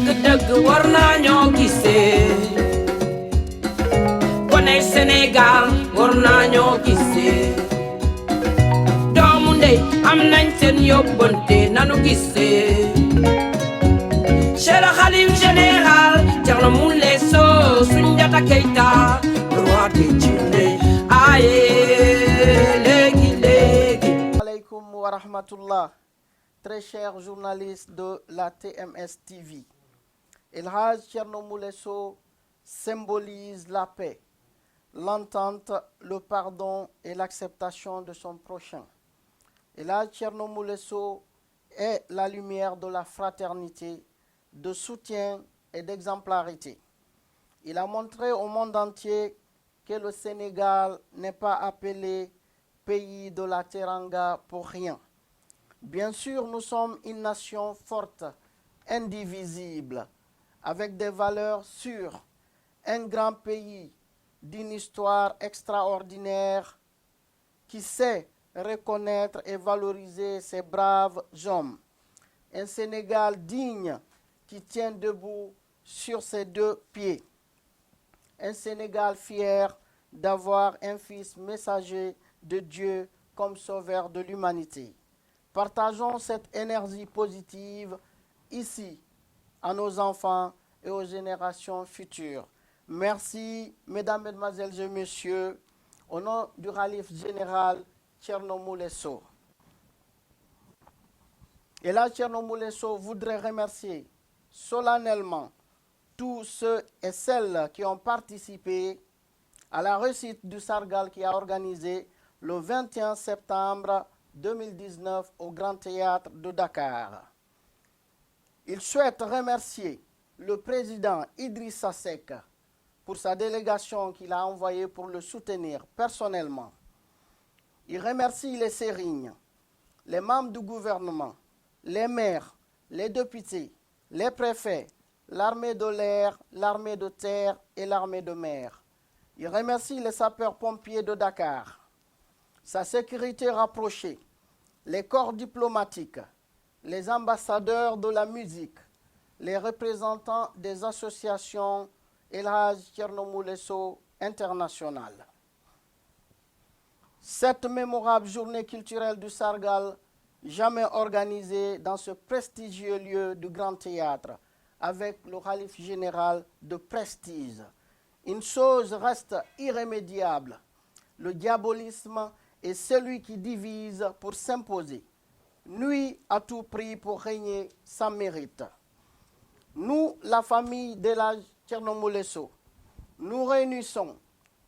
dëgg-dëgg war naa ñoo gisee goney Sénégal war naa ñoo gisee doomu ndey am nañ seen yóbbante nanu gisee Cheikh Khalif général Thierno Moule Sow Soundiata Keita le roi des Djinné aye léegi léegi. Aleykoum wa rahmatullah. Très chers journalistes de la TMS TV, El Hadj Thierno Moule Sow symbolise la paix, l'entente, le pardon et l'acceptation de son prochain. El Hadj Thierno Moule Sow est la lumière de la fraternité, de soutien et d'exemplarité. Il a montré au monde entier que le Sénégal n'est pas appelé pays de la Teranga pour rien. Bien sûr, nous sommes une nation forte, indivisible, avec des valeurs sûres, un grand pays d'une histoire extraordinaire qui sait reconnaître et valoriser ses braves hommes. Un Sénégal digne qui tient debout sur ses deux pieds. Un Sénégal fier d'avoir un fils messager de Dieu comme sauveur de l'humanité. Partageons cette énergie positive ici à nos enfants et aux générations futures. Merci, mesdames, mesdemoiselles et messieurs, au nom du Khalif général Thierno Moule Sow. Et là, Thierno Moule Sow voudrait remercier solennellement tous ceux et celles qui ont participé à la réussite du Sargal qui a organisé le 21 septembre 2019 au Grand Théâtre de Dakar. Il souhaite remercier le président Idrissa Seck pour sa délégation qu'il a envoyée pour le soutenir personnellement. Il remercie les sérignes, les membres du gouvernement, les maires, les députés, les préfets, l'armée de l'air, l'armée de terre et l'armée de mer. Il remercie les sapeurs-pompiers de Dakar, sa sécurité rapprochée, les corps diplomatiques, les ambassadeurs de la musique, les représentants des associations El Hadj Thierno Moule Sow internationales. Cette mémorable journée culturelle du Sargal, jamais organisée dans ce prestigieux lieu du Grand Théâtre, avec le Khalif général de prestige. Une chose reste irrémédiable, le diabolisme est celui qui divise pour s'imposer, nuit à tout prix pour régner sans mérite. Nous, la famille d'El Hadj Thierno Moule Sow, nous réunissons,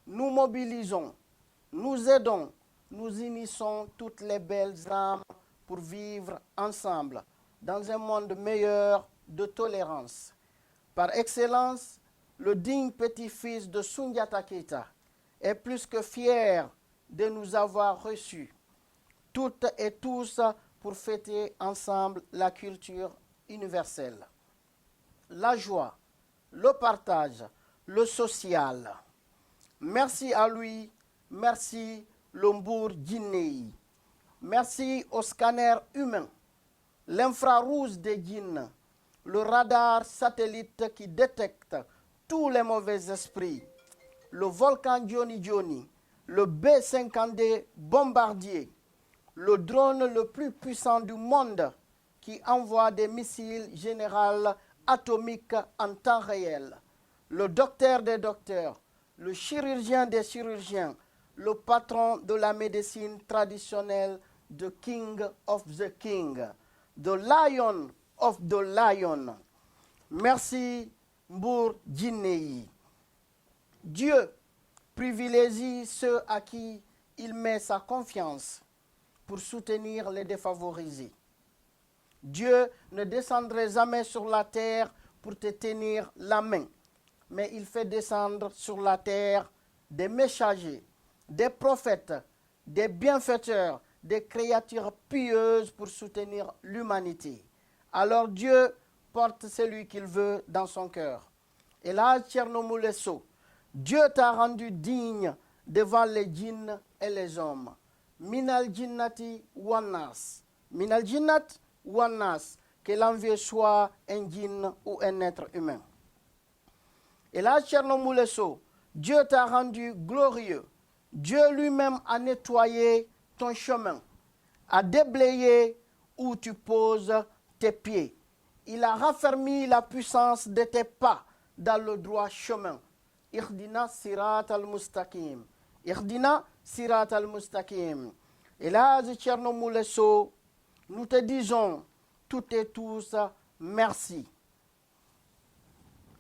nous mobilisons, nous aidons, nous unissons toutes les belles âmes pour vivre ensemble dans un monde meilleur de tolérance. Par excellence, le digne petit-fils de Soundiata Keita est plus que fier de nous avoir reçus, toutes et tous, pour fêter ensemble la culture universelle. La joie, le partage, le social. Merci à lui, merci le Mbour Djinné. Merci au scanner humain, l'infrarouge des djinns, le radar satellite qui détecte tous les mauvais esprits, le volcan Johnny Johnny, le B-50D bombardier, le drone le plus puissant du monde qui envoie des missiles généraux atomiques en temps réel, le docteur des docteurs, le chirurgien des chirurgiens, le patron de la médecine traditionnelle, the king of the king, the lion of the lion. Merci Mbour Djinné. Dieu privilégie ceux à qui il met sa confiance pour soutenir les défavorisés. Dieu ne descendrait jamais sur la terre pour te tenir la main, mais il fait descendre sur la terre des messagers, des prophètes, des bienfaiteurs, des créatures pieuses pour soutenir l'humanité. Alors Dieu porte celui qu'il veut dans son cœur. Et là, Thierno Moule Sow, Dieu t'a rendu digne devant les djinns et les hommes. Minal jinnati wannas. Minal jinnat wannas. que l'envieux soit un djinn ou un être humain. Et là, Thierno Moule Sow, Dieu t'a rendu glorieux. Dieu lui-même a nettoyé ton chemin, a déblayé où tu poses tes pieds. Il a raffermi la puissance de tes pas dans le droit chemin. Ihdina sirat al-mustaqim. Ihdina sirat al-mustaqim. Et là, Thierno Moule Sow, nous te disons toutes et tous merci.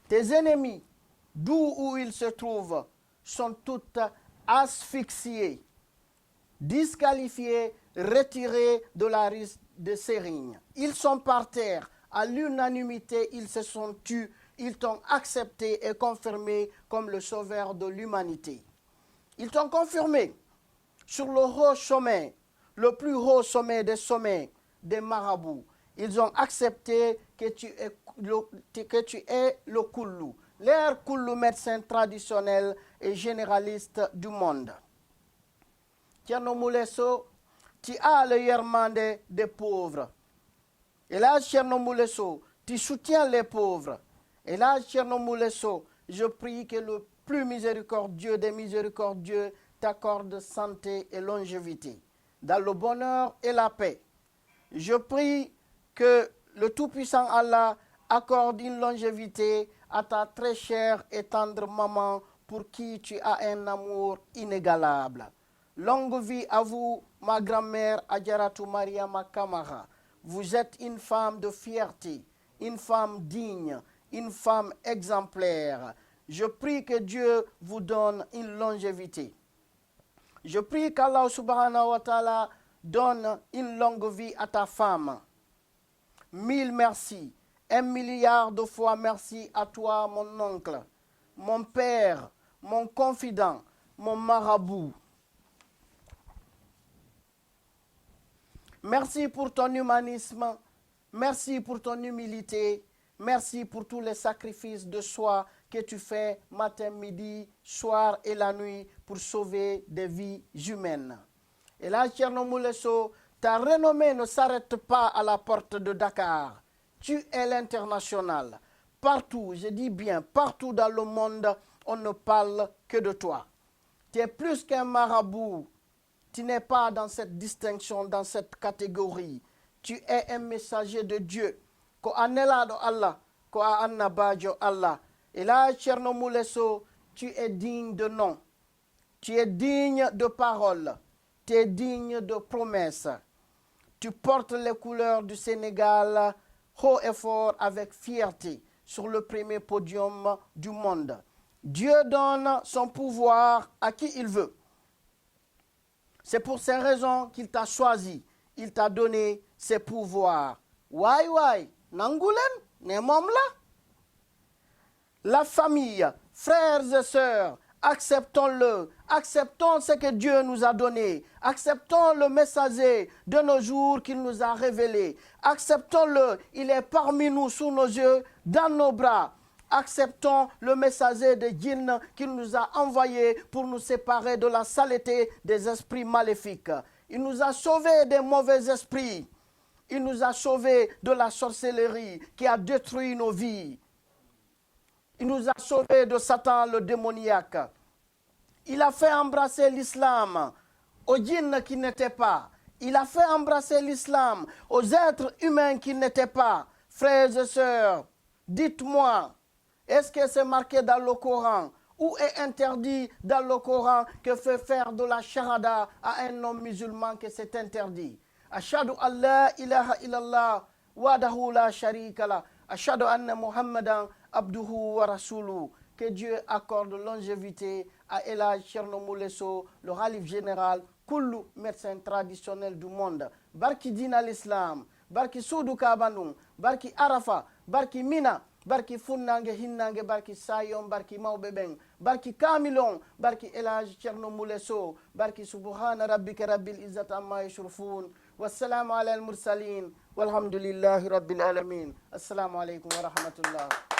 Tes ennemis, d'où où ils se trouvent, sont tous asphyxiés, disqualifiés, retirés de la liste de Sérigne. Ils sont par terre. À l'unanimité, ils se sont tus. Ils t'ont accepté et confirmé comme le sauveur de l'humanité. Ils t'ont confirmé sur le haut sommet, le plus haut sommet des sommets des marabouts. Ils ont accepté que tu es le Koulou, leur Koulou médecin traditionnel et généraliste du monde. Thierno Moule Sow, tu as le yermande des pauvres. Et là, Thierno Moule Sow, tu soutiens les pauvres. Et là, Thierno Moule Sow, je prie que le plus miséricordieux des miséricordieux t'accorde santé et longévité, dans le bonheur et la paix. Je prie que le Tout-Puissant Allah accorde une longévité à ta très chère et tendre maman pour qui tu as un amour inégalable. Longue vie à vous, ma grand-mère Adjaratou Mariama Kamara. Vous êtes une femme de fierté, une femme digne, une femme exemplaire. Je prie que Dieu vous donne une longévité. Je prie qu'Allah subhanahu wa ta'ala donne une longue vie à ta femme. 1000 merci. 1 milliard de fois merci à toi, mon oncle, mon père, mon confident, mon marabout. Merci pour ton humanisme, merci pour ton humilité, merci pour tous les sacrifices de soi que tu fais matin, midi, soir et la nuit pour sauver des vies humaines. Et là, Thierno Moule Sow, ta renommée ne s'arrête pas à la porte de Dakar. Tu es l'international. Partout, je dis bien, partout dans le monde, on ne parle que de toi. Tu es plus qu'un marabout. Tu n'es pas dans cette distinction, dans cette catégorie. Tu es un messager de Dieu. Ko anelado Allah, ko annabajo Allah. Et là, Thierno Moule Sow, tu es digne de nom. Tu es digne de parole. Tu es digne de promesses. Tu portes les couleurs du Sénégal haut et fort avec fierté sur le premier podium du monde. Dieu donne son pouvoir à qui il veut. C'est pour ces raisons qu'il t'a choisi. Il t'a donné ses pouvoirs. Wai, Nangoulen, Nemomla. La famille, frères et sœurs, acceptons-le. Acceptons ce que Dieu nous a donné. Acceptons le messager de nos jours qu'il nous a révélé. Acceptons-le. Il est parmi nous, sous nos yeux, dans nos bras. Acceptons le messager de djinn qu'il nous a envoyé pour nous séparer de la saleté des esprits maléfiques. Il nous a sauvés des mauvais esprits. Il nous a sauvés de la sorcellerie qui a détruit nos vies. Il nous a sauvés de Satan le démoniaque. Il a fait embrasser l'islam aux djinns qui n'étaient pas. Il a fait embrasser l'islam aux êtres humains qui n'étaient pas. Frères et sœurs, dites-moi, est-ce que c'est marqué dans le Coran ou est interdit dans le Coran que fait faire de la charada à un homme musulman que c'est interdit? Ashhadu an la ilaha illallah wahdahu la sharika la. Ashhadu anna Muhammadan abduhu wa rasuluhu. Que Dieu accorde longévité à El Hadj Thierno Moule Sow, le Khalif général, kullu médecin traditionnel du monde. Barki Dina l'Islam, barki Soudou Kabanou, barki Arafa, barki Mina, barki Funnange Hinnange, barki Sayom, barki Maubebeng, barki Kamilon, barki El Hadj Thierno Moule Sow, barki Subhana Rabbika Rabbil Izzati Amma Yashrufun. Wassalamu ala al-mursalin walhamdulillahi rabbil alamin. Assalamu alaikum wa rahmatullah.